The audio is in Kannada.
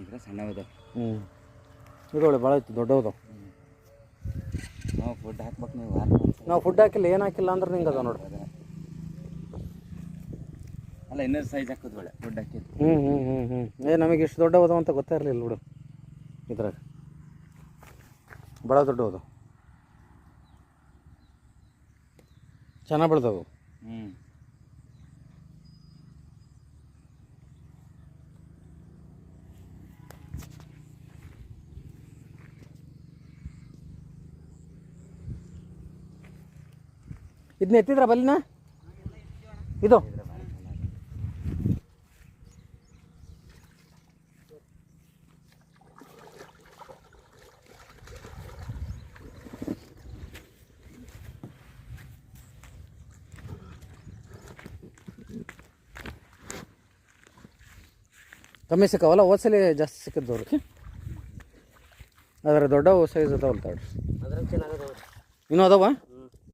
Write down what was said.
ಇದ್ರೆ ಸಣ್ಣವದ. ಇದು ಒಳ್ಳೆ ಭಾಳ ಐತಿ ದೊಡ್ಡವದು. ನಾವು ಫುಡ್ ಹಾಕ್ಬೇಕು. ನಾವು ಫುಡ್ ಹಾಕಿಲ್ಲ, ಏನು ಹಾಕಿಲ್ಲ ಅಂದ್ರೆ ನಿಂಗೆ ಅದ ನೋಡಿ. ಅಲ್ಲ ಇನ್ನೊಂದು ಸೈಜ್ ಹಾಕೋದು ಒಳ್ಳೆ ಫುಡ್ ಹಾಕಿದ್ದು. ನಮಗೆ ಇಷ್ಟು ದೊಡ್ಡವದು ಅಂತ ಗೊತ್ತೇ ಇರಲಿಲ್ಲ ಬಿಡು. ಇದ್ರಾಗ ಭಾಳ ದೊಡ್ಡವದು, ಚೆನ್ನಾಗಿ ಬೆಳೆದವು. ಇದನ್ನ ಎತ್ತಿದ್ರ ಬಲ್ಲಿನ ಇದು ಕಮ್ಮಿ ಸಿಕ್ಕವಲ್ಲ, ಹೋದ್ಸಲಿ ಜಾಸ್ತಿ ಸಿಕ್ಕಿದ್ದು ಅವ್ರಿಗೆ. ಅದರ ದೊಡ್ಡ ಸೈಜ್ ಅದಾವಲ್ಲ ತಾಡ್ರಿ, ಅದ್ರಾಗ ಚೆನ್ನಾಗದ. ಇನ್ನೂ ಅದಾವ.